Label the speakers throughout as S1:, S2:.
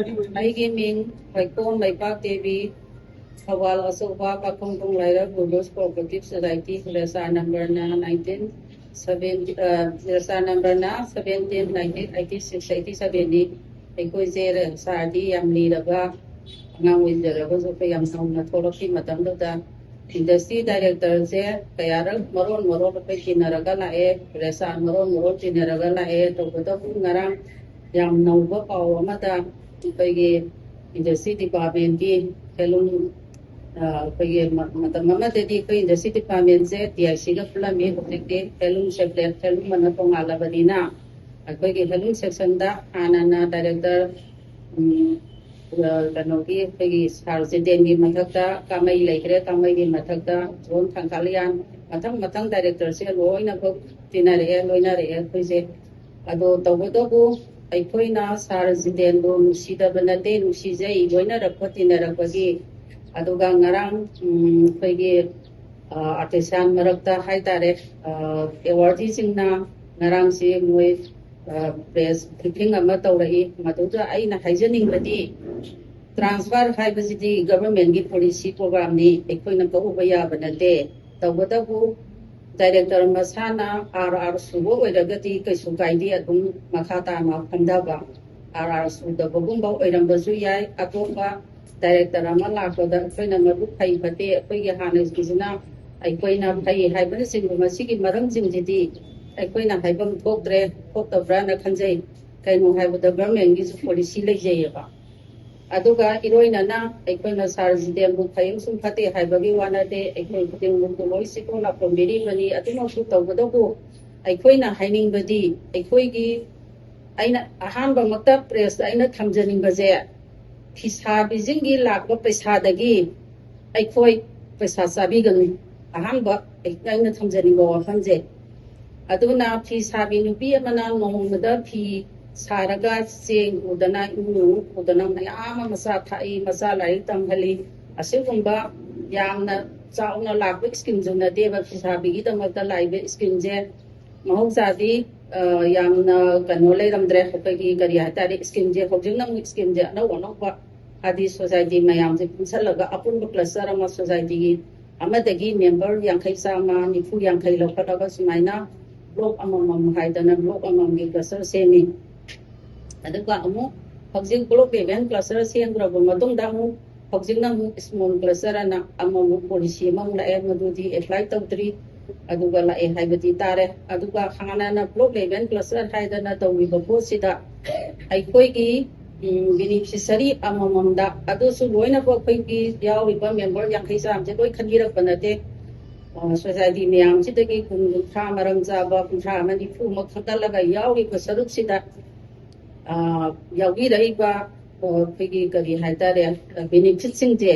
S1: ꯑꯩꯒꯤ ꯃꯤꯡ ꯋꯥꯏꯈꯣꯝ ꯂꯩꯄꯥꯛ ꯗꯦꯕꯤ ꯊꯧꯕꯥꯜ ꯑꯆꯧꯕ ꯄꯥꯈꯪꯕꯨꯡ ꯂꯥꯏꯔꯛ ꯔꯨꯂꯔꯁ ꯀꯣꯑꯣꯄꯔꯦꯇꯤꯚ ꯁꯣꯁꯥꯏꯇꯤ ꯔꯦꯖꯤꯁꯇꯥꯔ ꯅꯝꯕꯔꯅ 17/1986-87ꯅꯤ ꯑꯩꯈꯣꯏꯁꯦ ꯔꯦꯖꯤꯁꯇꯥꯔꯗꯤ ꯌꯥꯝ ꯂꯤꯔꯕ ꯑꯉꯥꯡ ꯑꯣꯏꯖꯔꯒꯁꯨ ꯑꯩꯈꯣꯏ ꯌꯥꯝ ꯅꯧꯅ ꯊꯣꯛꯂꯛꯈꯤ ꯃꯇꯝꯗꯨꯗ ꯏꯟꯗꯁꯇ꯭ꯔꯤ ꯗꯥꯏꯔꯦꯛꯇꯔꯁꯦ ꯀꯌꯥꯔꯛ ꯃꯔꯣꯟ ꯑꯩꯈꯣꯏ ꯇꯤꯟꯅꯔꯒ ꯂꯥꯛꯑꯦ ꯔꯦꯖꯤꯁꯇꯥꯔ ꯃꯔꯣꯟ ꯇꯤꯟꯅꯔꯒ ꯂꯥꯛꯑꯦ ꯇꯧꯕꯇꯕꯨ ꯉꯔꯥꯡ ꯌꯥꯝ ꯅꯧꯕ ꯄꯥꯎ ꯑꯃꯗ ꯑꯩꯈꯣꯏꯒꯤ ꯏꯟꯗꯁꯇ꯭ꯔꯤ ꯗꯤꯄꯥꯔꯠꯃꯦꯟꯒꯤ ꯍꯦꯟꯂꯨꯝ ꯑꯩꯈꯣꯏꯒꯤ ꯃꯇꯝ ꯑꯃꯗꯗꯤ ꯑꯩꯈꯣꯏ ꯏꯟꯗꯁꯇ꯭ꯔꯤ ꯗꯤꯄꯥꯔꯠꯃꯦꯟꯁꯦ DICꯒ ꯄꯨꯜꯂꯝꯃꯤ ꯍꯧꯖꯤꯛꯇꯤ ꯍꯦꯟꯂꯨꯝ ꯁꯦꯛꯇꯔ ꯍꯦꯟꯂꯨꯝ ꯑꯅ ꯇꯣꯉꯥꯜꯂꯕꯅꯤꯅ ꯑꯩꯈꯣꯏꯒꯤ ꯍꯦꯟꯂꯨꯝ ꯁꯦꯛꯁꯟꯗ ꯍꯥꯟꯅꯅ ꯗꯥꯏꯔꯦꯛꯇꯔ ꯀꯩꯅꯣꯒꯤ ꯑꯩꯈꯣꯏꯒꯤ ꯁꯥꯔ ꯖꯤꯇꯦꯟꯒꯤ ꯃꯊꯛꯇ ꯀꯥꯃꯩ ꯂꯩꯈ꯭ꯔꯦ ꯀꯥꯃꯩꯒꯤ ꯃꯊꯛꯇ ꯖꯣꯟ ꯊꯥꯡꯈꯥꯂꯤꯌꯥꯟ ꯃꯊꯪ ꯗꯥꯏꯔꯦꯛꯇꯔꯁꯦ ꯂꯣꯏꯅꯃꯛ ꯂꯣꯏꯅꯔꯛꯑꯦ ꯑꯩꯈꯣꯏꯁꯦ ꯑꯗꯣ ꯇꯧꯕꯇꯕꯨ ꯑꯩꯈꯣꯏꯅ ꯁꯥꯔ ꯖꯤꯇꯦꯟꯕꯨ ꯅꯨꯡꯁꯤꯗꯕ ꯅꯠꯇꯦ ꯅꯨꯡꯁꯤꯖꯩ ꯂꯣꯏꯅꯔꯛꯄ ꯇꯤꯟꯅꯔꯛꯄꯒꯤ ꯑꯗꯨꯒ ꯉꯔꯥꯡ ꯑꯩꯈꯣꯏꯒꯤ ꯑꯥꯔꯇꯤꯁꯥꯟ ꯃꯔꯛꯇ ꯍꯥꯏꯇꯥꯔꯦ ꯑꯦꯋꯥꯔꯗꯤꯁꯤꯡꯅ ꯉꯔꯥꯡꯁꯤ ꯃꯣꯏ ꯄ꯭ꯔꯦꯁ ꯕ꯭ꯔꯤꯐꯤꯡ ꯑꯃ ꯇꯧꯔꯛꯏ ꯃꯗꯨꯗ ꯑꯩꯅ ꯍꯥꯏꯖꯅꯤꯡꯕꯗꯤ ꯇ꯭ꯔꯥꯟꯁꯐꯔ ꯍꯥꯏꯕꯁꯤꯗꯤ ꯒꯚꯔꯟꯃꯦꯟꯠꯒꯤ ꯄꯣꯂꯤꯁꯤ ꯄ꯭ꯔꯣꯒ꯭ꯔꯥꯝꯅꯤ ꯑꯩꯈꯣꯏꯅ ꯀꯛꯎꯕ ꯌꯥꯕ ꯅꯠꯇꯦ ꯇꯧꯕꯇꯕꯨ ꯗꯥꯏꯔꯦꯛꯇꯔ ꯃꯁꯥꯅ RR ꯁꯨꯕ ꯑꯣꯏꯔꯒꯗꯤ ꯀꯩꯁꯨ ꯀꯥꯏꯗꯦ ꯑꯗꯨꯝ ꯃꯈꯥ ꯇꯥꯅ ꯈꯟꯊꯕ RR ꯁꯨꯗꯕꯒꯨꯝꯕ ꯑꯣꯏꯔꯝꯕꯁꯨ ꯌꯥꯏ ꯑꯇꯣꯞꯄ ꯗꯥꯏꯔꯦꯛꯇꯔ ꯑꯃ ꯂꯥꯛꯄꯗ ꯑꯩꯈꯣꯏꯅ ꯃꯗꯨ ꯐꯩ ꯐꯠꯇꯦ ꯑꯩꯈꯣꯏꯒꯤ ꯍꯥꯟꯅꯒꯤꯁꯤꯅ ꯑꯩꯈꯣꯏꯅ ꯐꯩ ꯍꯥꯏꯕꯅꯆꯤꯡꯕ ꯃꯁꯤꯒꯤ ꯃꯔꯝꯁꯤꯡꯁꯤꯗꯤ ꯑꯩꯈꯣꯏꯅ ꯍꯥꯏꯐꯝ ꯊꯣꯛꯇꯕ꯭ꯔꯥꯅ ꯈꯟꯖꯩ ꯀꯩꯅꯣ ꯍꯥꯏꯕꯗ ꯒꯚꯔꯟꯃꯦꯟꯠꯒꯤꯁꯨ ꯄꯣꯂꯤꯁꯤ ꯂꯩꯖꯩꯌꯦꯕ ꯑꯗꯨꯒ ꯏꯔꯣꯏꯅꯅ ꯑꯩꯈꯣꯏꯅ ꯁꯥꯔ ꯖꯤꯇꯦꯟꯕꯨ ꯐꯩ ꯑꯃꯁꯨꯡ ꯐꯠꯇꯦ ꯍꯥꯏꯕꯒꯤ ꯋꯥ ꯅꯠꯇꯦ ꯑꯩꯈꯣꯏ ꯈꯨꯗꯤꯡꯃꯛꯄꯨ ꯂꯣꯏ ꯆꯤꯀꯣꯟꯅ ꯄꯨꯟꯕꯤꯔꯤꯕꯅꯤ ꯑꯗꯨꯃꯛꯁꯨ ꯇꯧꯕꯇꯕꯨ ꯑꯩꯈꯣꯏꯅ ꯍꯥꯏꯅꯤꯡꯕꯗꯤ ꯑꯩꯈꯣꯏꯒꯤ ꯑꯩꯅ ꯑꯍꯥꯟꯕꯃꯛꯇ ꯄ꯭ꯔꯦꯁꯇ ꯑꯩꯅ ꯊꯝꯖꯅꯤꯡꯕꯁꯦ ꯐꯤꯁꯥꯕꯤꯁꯤꯡꯒꯤ ꯂꯥꯛꯄ ꯄꯩꯁꯥꯗꯒꯤ ꯑꯩꯈꯣꯏ ꯄꯩꯁꯥ ꯆꯥꯕꯤꯒꯅꯨ ꯑꯍꯥꯟꯕ ꯑꯩꯅ ꯊꯝꯖꯅꯤꯡꯕ ꯋꯥꯐꯝꯁꯦ ꯑꯗꯨꯅ ꯐꯤ ꯁꯥꯕꯤ ꯅꯨꯄꯤ ꯑꯃꯅ ꯅꯣꯡꯃꯗ ꯐꯤ ꯁꯥꯔꯒ ꯆꯦꯡ ꯄꯨꯗꯅ ꯏꯃꯨꯡ ꯄꯨꯗꯅ ꯃꯌꯥꯝ ꯑꯃ ꯃꯆꯥ ꯊꯥꯛꯏ ꯃꯆꯥ ꯂꯥꯏꯔꯤꯛ ꯇꯝꯍꯜꯂꯤ ꯑꯁꯤꯒꯨꯝꯕ ꯌꯥꯝꯅ ꯆꯥꯎꯅ ꯂꯥꯛꯄ ꯁ꯭ꯀꯤꯝꯁꯨ ꯅꯠꯇꯦꯕ ꯐꯤꯁꯥꯕꯤꯒꯤꯗꯃꯛꯇ ꯂꯥꯛꯏꯕ ꯁ꯭ꯀꯤꯝꯁꯦ ꯃꯍꯧꯁꯥꯗꯤ ꯌꯥꯝꯅ ꯀꯩꯅꯣ ꯂꯩꯔꯝꯗ꯭ꯔꯦ ꯑꯩꯈꯣꯏꯒꯤ ꯀꯔꯤ ꯍꯥꯏꯇꯥꯔꯦ ꯁ꯭ꯀꯤꯝꯁꯦ ꯍꯧꯖꯤꯛꯅ ꯑꯃꯨꯛ ꯁ꯭ꯀꯤꯝꯁꯦ ꯑꯅꯧꯕ ꯍꯥꯏꯗꯤ ꯁꯣꯁꯥꯏꯇꯤ ꯃꯌꯥꯝꯁꯦ ꯄꯨꯟꯁꯤꯜꯂꯒ ꯑꯄꯨꯟꯕ ꯀ꯭ꯂꯁꯇꯔ ꯑꯃ ꯁꯣꯁꯥꯏꯇꯤꯒꯤ ꯑꯃꯗꯒꯤ ꯃꯦꯝꯕꯔ 50 ꯆꯥꯝꯃ 90 ꯂꯧꯈꯠꯂꯒ ꯁꯨꯃꯥꯏꯅ ꯕ꯭ꯂꯣꯛ ꯑꯃꯃꯝ ꯍꯥꯏꯗꯅ ꯕ꯭ꯂꯣꯛ ꯑꯃꯃꯝꯒꯤ ꯀ꯭ꯂꯁꯇꯔ ꯁꯦꯝꯃꯤ ꯑꯗꯨꯒ ꯑꯃꯨꯛ ꯍꯧꯖꯤꯛ ꯕ꯭ꯂꯣꯛ ꯂꯦꯚꯦꯜ ꯀ꯭ꯂꯁꯇꯔ ꯁꯦꯝꯈ꯭ꯔꯕ ꯃꯇꯨꯡꯗ ꯑꯃꯨꯛ ꯍꯧꯖꯤꯛꯅ ꯑꯃꯨꯛ ꯁ꯭ꯃꯣꯜ ꯀ꯭ꯂꯁꯇꯔ ꯑꯅ ꯑꯃꯃꯨꯛ ꯄꯣꯂꯤꯁꯤ ꯑꯃꯃꯨꯛ ꯂꯥꯛꯑꯦ ꯃꯗꯨꯗꯤ ꯑꯦꯄ꯭ꯂꯥꯏ ꯇꯧꯗ꯭ꯔꯤ ꯑꯗꯨꯒ ꯂꯥꯛꯑꯦ ꯍꯥꯏꯕꯗꯤ ꯇꯥꯔꯦ ꯑꯗꯨꯒ ꯍꯥꯟꯅꯅ ꯕ꯭ꯂꯣꯛ ꯂꯦꯚꯦꯜ ꯀ꯭ꯂꯁꯇꯔ ꯍꯥꯏꯗꯅ ꯇꯧꯔꯤꯕ ꯄꯣꯠꯁꯤꯗ ꯑꯩꯈꯣꯏꯒꯤ ꯕꯦꯅꯤꯐꯤꯁꯔꯤ ꯑꯃꯃꯝꯗ ꯑꯗꯨꯁꯨ ꯂꯣꯏꯅꯃꯛ ꯑꯩꯈꯣꯏꯒꯤ ꯌꯥꯎꯔꯤꯕ ꯃꯦꯝꯕꯔ 50 ꯆꯥꯝꯃꯁꯦ ꯂꯣꯏ ꯈꯟꯕꯤꯔꯛꯄ ꯅꯠꯇꯦ ꯁꯣꯁꯥꯏꯇꯤ ꯃꯌꯥꯝꯁꯤꯗꯒꯤ 30 ꯃꯔꯝ ꯆꯥꯕ 30 ꯑꯃ 90 ꯈꯟꯒꯠꯂꯒ ꯌꯥꯎꯔꯤꯕ ꯁꯔꯨꯛꯁꯤꯗ ꯌꯥꯎꯕꯤꯔꯛꯏꯕ ꯑꯩꯈꯣꯏꯒꯤ ꯀꯔꯤ ꯍꯥꯏꯇꯥꯔꯦ ꯕꯦꯅꯤꯐꯤꯠꯁꯤꯡꯁꯦ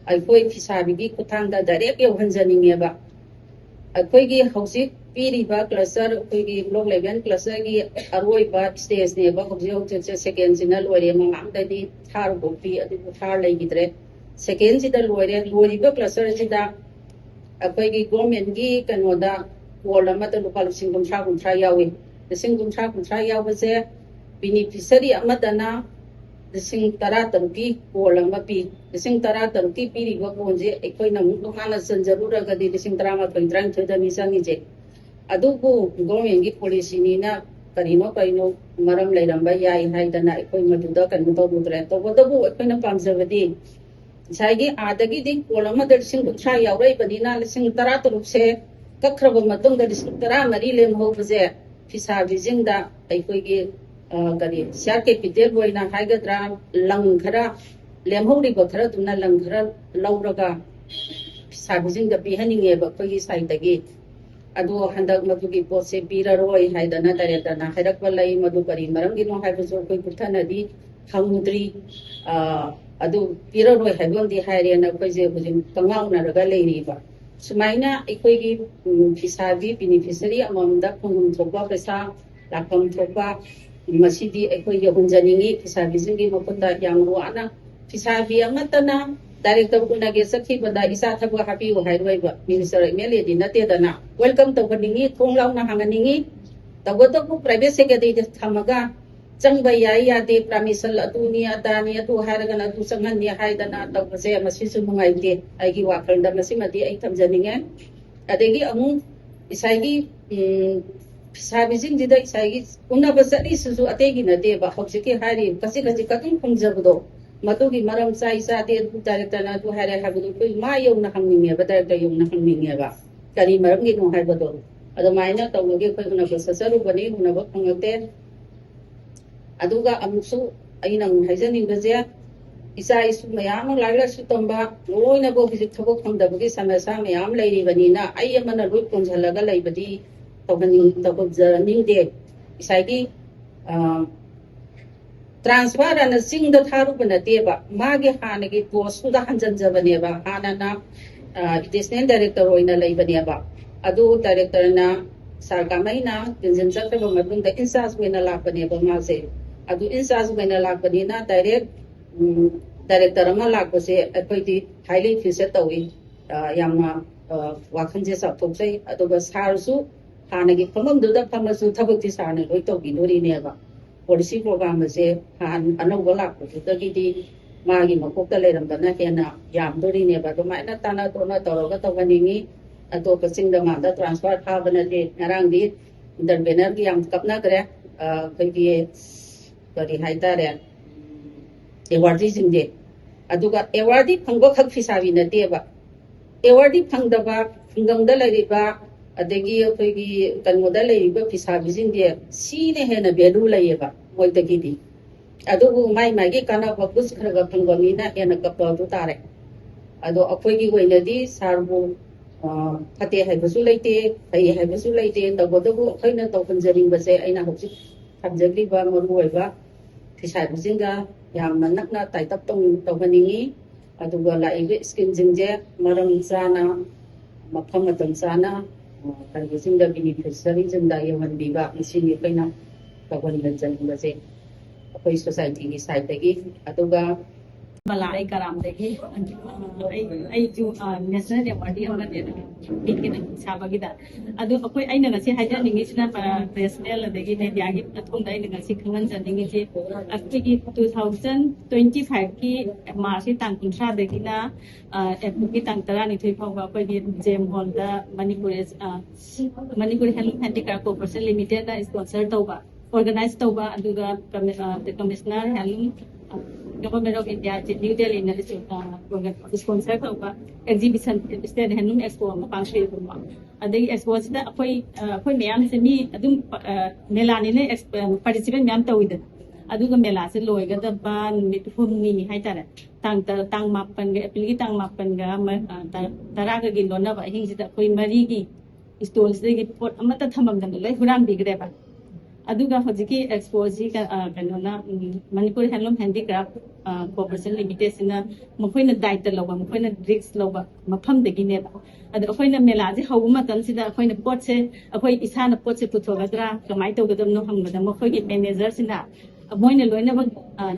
S1: ꯑꯩꯈꯣꯏ ꯐꯤꯁꯥꯕꯤꯒꯤ ꯈꯨꯠꯊꯥꯡꯗ ꯗꯥꯏꯔꯦꯛ ꯌꯧꯍꯟꯖꯅꯤꯡꯉꯦꯕ ꯑꯩꯈꯣꯏꯒꯤ ꯍꯧꯖꯤꯛ ꯄꯤꯔꯤꯕ ꯀ꯭ꯂꯁꯇꯔ ꯑꯩꯈꯣꯏꯒꯤ ꯕ꯭ꯂꯣꯛ ꯂꯦꯚꯦꯜ ꯀ꯭ꯂꯁꯇꯔꯒꯤ ꯑꯔꯣꯏꯕ ꯁ꯭ꯇꯦꯖꯅꯦꯕ ꯍꯧꯖꯤꯛꯁꯦ ꯁꯦꯀꯦꯟꯁꯤꯅ ꯂꯣꯏꯔꯦ ꯃꯃꯥꯡꯗꯗꯤ ꯊꯥꯔꯐꯥꯎ ꯄꯤ ꯑꯗꯨꯕꯨ ꯊꯥꯔ ꯂꯩꯈꯤꯗ꯭ꯔꯦ ꯁꯦꯀꯦꯟꯁꯤꯗ ꯂꯣꯏꯔꯦ ꯂꯣꯏꯔꯤꯕ ꯀ꯭ꯂꯁꯇꯔꯁꯤꯗ ꯑꯩꯈꯣꯏꯒꯤ ꯒꯣꯔꯃꯦꯟꯠꯒꯤ ꯀꯩꯅꯣꯗ ꯀꯣꯜ ꯑꯃꯗ ꯂꯨꯄꯥ 50,000 ꯌꯥꯎꯏ 50,000 ꯌꯥꯎꯕꯁꯦ ꯕꯦꯅꯤꯐꯤꯁꯔꯤ ꯑꯃꯗꯅ 13,000ꯀꯤ ꯀꯣꯜ ꯑꯃ ꯄꯤ 13,000ꯀꯤ ꯄꯤꯔꯤꯕ ꯀꯣꯜꯁꯦ ꯑꯩꯈꯣꯏꯅ ꯑꯃꯨꯛ ꯇꯣꯉꯥꯟꯅ ꯆꯟꯖꯔꯨꯔꯒꯗꯤ 13,12,13,ꯗꯅꯤ ꯆꯪꯉꯤꯁꯦ ꯑꯗꯨꯕꯨ ꯒꯣꯔꯃꯦꯟꯠꯒꯤ ꯄꯣꯂꯤꯁꯤꯅꯤꯅ ꯀꯔꯤꯅꯣ ꯃꯔꯝ ꯂꯩꯔꯝꯕ ꯌꯥꯏ ꯍꯥꯏꯗꯅ ꯑꯩꯈꯣꯏ ꯃꯗꯨꯗ ꯀꯩꯅꯣ ꯇꯧꯔꯨꯗ꯭ꯔꯦ ꯇꯧꯕꯇꯕꯨ ꯑꯩꯈꯣꯏꯅ ꯄꯥꯝꯖꯕꯗꯤ ꯉꯁꯥꯏꯒꯤ ꯑꯥꯗꯒꯤꯗꯤ ꯀꯣꯜ ꯑꯃꯗ 30,000 ꯌꯥꯎꯔꯛꯏꯕꯅꯤꯅ 13,000ꯁꯦ ꯀꯛꯈ꯭ꯔꯕ ꯃꯇꯨꯡꯗ 14,000 ꯂꯦꯝꯍꯧꯕꯁꯦ ꯐꯤꯁꯥꯕꯤꯁꯤꯡꯗ ꯑꯩꯈꯣꯏꯒꯤ ꯀꯔꯤ ꯁꯤꯌꯥꯔ ꯀꯦꯄꯤꯇꯦꯜ ꯑꯣꯏꯅ ꯍꯥꯏꯒꯗ꯭ꯔꯥ ꯂꯪ ꯈꯔ ꯂꯦꯝꯍꯧꯔꯤꯕ ꯈꯔꯗꯨꯅ ꯂꯪ ꯈꯔ ꯂꯧꯔꯒ ꯐꯤꯁꯥꯕꯤꯁꯤꯡꯗ ꯄꯤꯍꯟꯅꯤꯡꯉꯦꯕ ꯑꯩꯈꯣꯏꯒꯤ ꯁꯥꯏꯠꯇꯒꯤ ꯑꯗꯣ ꯍꯟꯗꯛ ꯃꯗꯨꯒꯤ ꯄꯣꯠꯁꯦ ꯄꯤꯔꯔꯣꯏ ꯍꯥꯏꯗꯅ ꯗꯥꯏꯔꯦꯛꯇꯔꯅ ꯍꯥꯏꯔꯛꯄ ꯂꯩ ꯃꯗꯨ ꯀꯔꯤ ꯃꯔꯝꯒꯤꯅꯣ ꯍꯥꯏꯕꯁꯨ ꯑꯩꯈꯣꯏ ꯀꯨꯞꯊꯅꯗꯤ ꯈꯪꯗ꯭ꯔꯤ ꯑꯗꯨ ꯄꯤꯔꯔꯣꯏ ꯍꯥꯏꯕ ꯑꯃꯗꯤ ꯍꯥꯏꯔꯦꯅ ꯑꯩꯈꯣꯏꯁꯦ ꯍꯧꯖꯤꯛ ꯀꯪꯉꯥꯎꯅꯔꯒ ꯂꯩꯔꯤꯕ ꯁꯨꯃꯥꯏꯅ ꯑꯩꯈꯣꯏꯒꯤ ꯐꯤꯁꯥꯕꯤ ꯕꯦꯅꯤꯐꯤꯁꯔꯤ ꯑꯃꯃꯝꯗ ꯐꯪꯐꯝ ꯊꯣꯛꯄ ꯄꯩꯁꯥ ꯂꯥꯛꯐꯝ ꯊꯣꯛꯄ ꯃꯁꯤꯗꯤ ꯑꯩꯈꯣꯏ ꯌꯧꯍꯟꯖꯅꯤꯡꯉꯤ ꯐꯤꯁꯥꯕꯤꯁꯤꯡꯒꯤ ꯃꯈꯨꯠꯇ ꯌꯥꯝ ꯋꯥꯅ ꯐꯤꯁꯥꯕꯤ ꯑꯃꯠꯇꯅ ꯗꯥꯏꯔꯦꯛꯇꯔ ꯎꯅꯒꯦ ꯆꯠꯈꯤꯕꯗ ꯏꯆꯥ ꯊꯕꯛ ꯍꯥꯞꯄꯤꯌꯨ ꯍꯥꯏꯔꯣꯏꯕ ꯃꯤꯅꯤꯁꯇꯔ MLAꯗꯤ ꯅꯠꯇꯦꯗꯅ ꯋꯦꯜꯀꯝ ꯇꯧꯍꯟꯅꯤꯡꯉꯤ ꯊꯣꯡ ꯂꯥꯎꯅ ꯍꯥꯡꯍꯟꯅꯤꯡꯉꯤ ꯇꯧꯕꯇꯕꯨ ꯄ꯭ꯔꯥꯏꯚꯦꯠ ꯁꯦꯛꯇꯔꯗ ꯊꯝꯃꯒ चंग या दे प्रमिसल अतुनी अदानी अतु हारगन अतु संगन हाइदना तौबसे मसिसु नुंगाइते आइगी वाखलदा मसिमदि आई थमजनिंगे अदेगी अमु इसाइगी फिसाबिजिंग जिदा इसाइगी उन्नबसरी सुसु अतेगी नदेबा हौजिके हारि कसी कसी कतुं फंगजबदो मतुगी मरम साइ सादे डायरेक्टर ना तु हारे हाबदु कुइ मा यौना हंगनिंगे डायरेक्टर यौना हंगनिंगेबा करी मरमगी नु हाबदो अदमाइना तौगे कोइ उन्नबससरु बनि उन्नब फंगते अदुगा अमुसु अइना हाइजनिंगबजे इसा इस मयाम लाइरसु तंबा लोइनबो हिजिक थबक फंगदबगी समस्या मयाम लैरिबनिना आई अमना लोइ कोंझलगा लैबदी तबनिंगदे इसाइगी ट्रांसफर अन सिंग द थारुब नतेबा मागे हानगी पोस्ट दा हंजनजबनेबा हानना एडिशनल डायरेक्टर होइना लैबनेबा अदु डायरेक्टर ना सरकामैना तिनजन चतबा मदुंग इंचार्ज वेना लापनेबा मासे अदु इंचार्ज वेना लापनिना डायरेक्टर अमा लापसे अखोइदि हाईली फिसेट तौई यामा वाखंजे साथोक्सै अदुगा सारसु हानगी फमंदुदा फमसु थबक्ति सारने लोइ तौगिनोरिनेबा पॉलिसी प्रोग्राम से हान अनौब लापदुदगिदि मागी मकोक्ता लेरमदना हेना यामदोरिनेबा दुमाइना ताना तोना तौरगा तौगनिंगी अतोपसिंगदा मादा ट्रांसफर थाबनदे नरांगदि इंटरवेनर की याम कपनागरे कइदि करी हाइतारे एवार्डी जिंगे अदुगा एवार्डी फंगो खक फिसाबी नदेबा एवार्डी फंगदबा फंगंगदा लैरिबा अदगी अखोइगी कनोदा लैरिबा फिसाबी जिंगे सीने हेना वैल्यू लैयेबा मोइदगिदि अदुगु माइ माइगी कानाबा कुछ खरगा फंगबमीना हेना कपदु तारे अदो अखोइगी वइनदि सारबु फते हाइबसु लैते फै हाइबसु लैते तबदबु अखोइना तौखनजरिंगबसे अइना हौजि थमजग्लिबा मरुओइबा फिसाबिजिंगा यामना नकना ताइतप तौगनिंगी अदुगा लाइबे स्कीम जिंजे मरम चाना मफम मतम चाना करिजिंगा बेनिफिशियरी जिंदा यवनबिबा इसिनि पैना तौगनिंगा जनिंगबसे अखोइ सोसाइटी की साइडगी अदुगा
S2: मला आई कराम देगी आई जो नेशनल अवार्ड अमने बिकिन साबगिदा अदु अखोइ आइना ngasi हाइजनिंगिसना नेशनल अदगी इंडियागी अथुंदा आइना ngasi खंगन जनिंगि जे अखिगी 2025 की मार्च तांग 19 दगिना एप्रिल तांग 13 फावबा अखोइगी जेम हॉलदा Manipur handloom handicraft corporation limited दा स्पॉन्सर तौबा ऑर्गेनाइज तौबा अदुगा commissioner handloom Government of India New Delhi na sponsor tauba exhibition state handloom expo ma pangshri buma adagi expo sida akoi meyam se mi adum mela ni ne participant meyam tawida aduga mela se loiga da ban mitphumni haitara tang mapan ga apil gi tang mapan ga tara ga gi lona ba hing sida akoi mari gi stalls de gi pot amata thamam dan loi huram bigre ba अदुगा हजिकी एक्सपोजी कनोना Manipur handloom handicraft corporation limited सिना मखोइना दायित्व लौबा मखोइना risk लौबा मफम दगिनेबा अदु अखोइना मेलाजे हौबा मतम सिदा अखोइना पोटसे अखोइ इसाना पोटसे पुथोगद्रा कमाइ तौगदमनो हंगदा मखोइगी मैनेजर सिना मोइना लोइना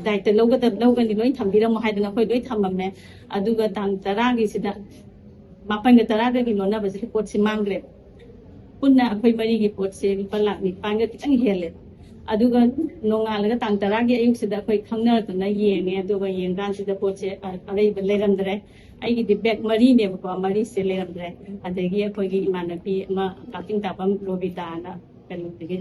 S2: दायित्व लौगनि लोइन थंबिरम हाइदना अखोइ लोइ थममे अदुगा तांग 10 गी सिदा मापन ग 10 गी लोना बजे पोटसे मांगरे पुन्ना अखोइ मरी की पोट से पलाक निपांग कितंग हेले अदुगा नोंगालगा तांग 10 की अयुक सिदा अखोइ खंगनरतुना येंगे अदुगा येंगान सिदा पोट से अरैब लेरमद्रे आइगी दि बैग मरी ने बको मरी से लेरमद्रे अदगी अखोइगी इमानपी अमा कापिंग तापम रोबिताना कलुदगी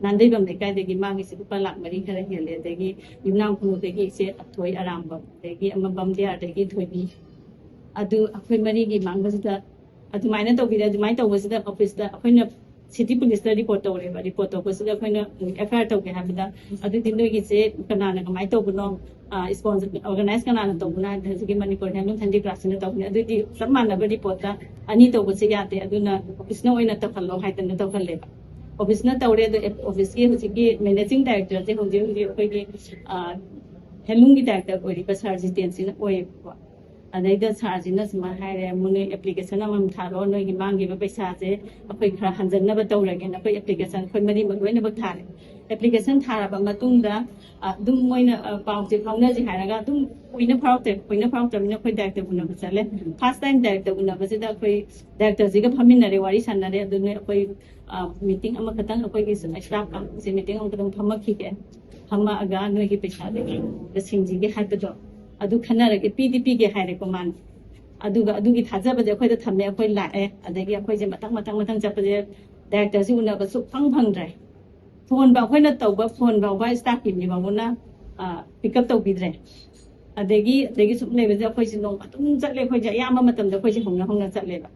S2: नांदैबम लेकाइदगी मांगी से पलाक मरी खरे हेले अदगी युनाम खुनुदगी से अथोइ आरामबम अदगी अमा बमदिया अदगी थोइबी अदु अखोइ मरी की मांगबसिदा अदुमाइना तौबिदा अदुमाइ तौबसिदा ऑफिसदा अखोइना सिटी पुलिसदा रिपोर्ट तौरेबा रिपोर्ट तौबसिदा अखोइना एफआईआर तौगे हाबिदा अदुदि नोइगिसे कनाना कमाइ तौबनो स्पॉन्सर ऑर्गेनाइज कनाना तौबना हजिगी मणिपुर हैंडलूम हैंडीक्राफ्टना तौबने अदुदि सब मानबा रिपोर्टदा अनि तौबसे याते अदुना ऑफिसना ओइना तखल्लो हाइतना तौखल्लेबा ऑफिसना तौरे अदु ऑफिस की हजिगी मैनेजिंग डायरेक्टर जे होजे अखोइगी हैंडलूम की डायरेक्टर ओइरिबा सरजी टेंसिना ओइबा अदैदा साजिना समा हाइरे मुने एप्लीकेशन अमम थारो नोइगी मांगीबा पैसा जे अखोइ खरा हंजनबा तौरगे न अखोइ एप्लीकेशन खोइ मरि मगोइना बक थारे एप्लीकेशन थाराबा मतुंगदा दुम मोइना पाउजे फाउनजी हाइरागा दुम कोइना फाउते मिना अखोइ डायरेक्टर बुना बचले फर्स्ट टाइम डायरेक्टर बुना बसिदा अखोइ डायरेक्टर जिगा फमिनरे वारी सन्नरे अदुने अखोइ मीटिंग अमा खतंग अखोइगी स्टाफ का से meeting um खतंग फमखिगे Hama aga no ki pesha de the singji ge hai do adu khana re PDP ge hai re ko man adu ki thaja ba je khoi da thamne khoi la e adagi khoi je matang chap je director si una ba su phang drai phone ba khoi na tau ba phone ba staff ki ni ba na pick up tau bi drai adagi su ne ba je khoi si nong atung chat le khoi ja ya ma matam da khoi si hong na chat le ba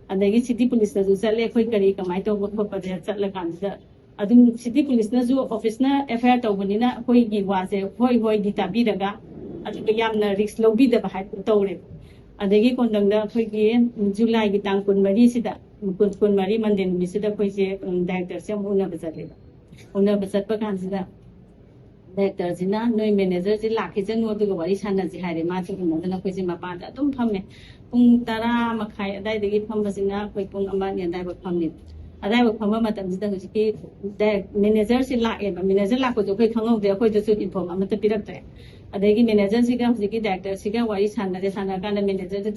S2: adagi city police na su chat le khoi kari kamai to ba pa je chat la kan da adum city police na zu office na FIR tau bani na khoi gi wa je hoi di ta bi daga adu ga yam na risk lo bi da ba hai tau re adagi kondang da khoi gi July gi tang kun mari sida kun mari manden mi sida khoi je director se mu na ba chat le una ba chat pa kan sida director jina noi manager ji la ki jen no du ga wari san na ji hai re ma chu na na khoi je ma pa da tum pham me pung tara ma khai adai dagi pham ba sina khoi pung ama ni dai ba pham ni adai ba pham ma tam ji da ki manager si la e ba manager la ko jo khoi khangau de khoi ju inform ama ta pirak ta adagi manager si ga ki director si ga wari san na ka na manager ji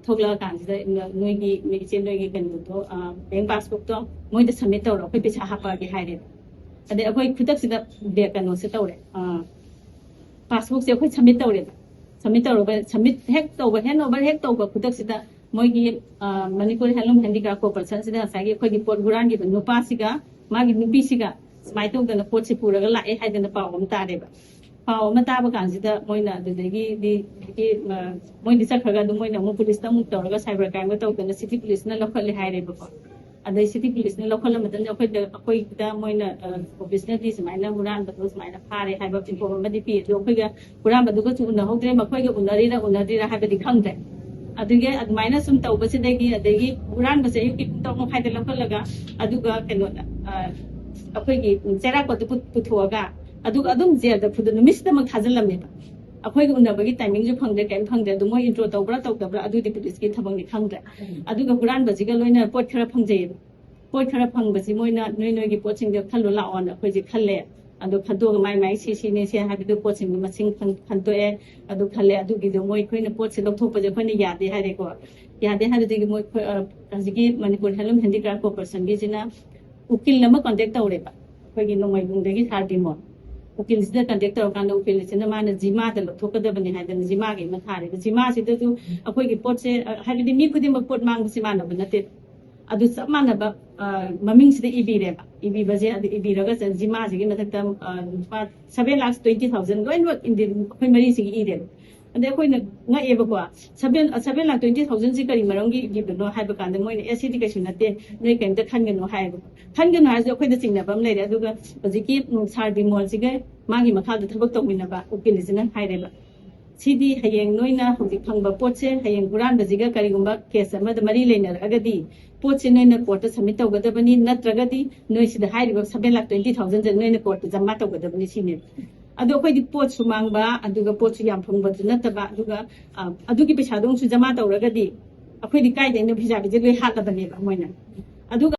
S2: thokla kan ji da noi gi mi chen noi gi kan to bank passbook to moi da submit to ro khoi pecha ha pa gi hai re adai khoi khutak si da be kan no se to re passbook se khoi submit to re submit to ro ba submit hack to ba hand over hack to ba khutak si da moi gi Manipur Handloom Handicraft Corporation si da sa gi khoi gi pot guran gi no pa si ga ma gi nupi si ga smai to da na pot si pura ga la e hai da na pa om ta re ba Pao mata ba kan sida moina de di moi di sakhaga du moina mo police ta mu to ga cyber crime to na city police na local hai re ba adai city police na local ma tan akoi da moina office na di smaina huran ba to smaina phare hai ba tin ko ma di pi do khoi ga huran ba du ko chu na ho tre ma khoi ga unari ra hai ba di khang de aduge admaina sum to ba sida gi adai huran ba se yu ki to mo khai de local laga aduga keno akoi gi chera ko tu pu ga adum jail da phudu miss da mak thajal lam ba akhoi ga unabagi timing ju phangde kan phangde du mo intro tawbra adu di police ki thabang ni khangde adu ga huran baji ga loina pot khara phangjei pot khara phang baji moina noi gi poching de khalu la on akhoi ji khalle adu khado ga mai si ne se ha bi du poching ni masing khan to e adu khalle adu gi du moi khoi na pot se lok thok pa je khoi ni ya de ha re ko ya de ha de gi moi ji gi Manipur Handloom Handicraft Corporation gi jina ukil nama contact tawre ba khoi gi no mai bung de gi thar di mo ukil sida contact taw kan ukil sina ma na jima da lo thok da bani ha da jima ge ma thare jima sida tu akhoi gi pot se ha bi mi khudi ma pot mang si ma na ba na te adu sab ma na ba maming sida ibi re ba ibi ba je adu ibi ra ga jima ji gi ma thak tam 7,20,000 going work in the khoi mari si gi re ande khoi na nga e ba kwa 7,20,000 ji kari marang gi no hai ba kan da moi ne SCD ka shuna te noi kan da khan ga no hai ba khan ga no ha jo khoi da sing na bam le re adu ga ji ki sar bi mol ji ga ma gi makha da thabak tok min na ba ukil ji na hai re ba sidi hayeng noi na hu ji phang ba pot se hayeng guran ba ji ga kari gum ba case ma da mari le na aga di pot se noi na court submit taw ga da bani natraga di noi si da hai re ba 7,20,000 je noi na court jama taw ga da bani si ne adu khoi di pot su mang ba adu ga pot su yam phang ba ju na ta ba adu ga adu gi pesa dong su jama taw ra ga di akhoi di kai de na visa bi je loi ha ta ba ne ba moi na adu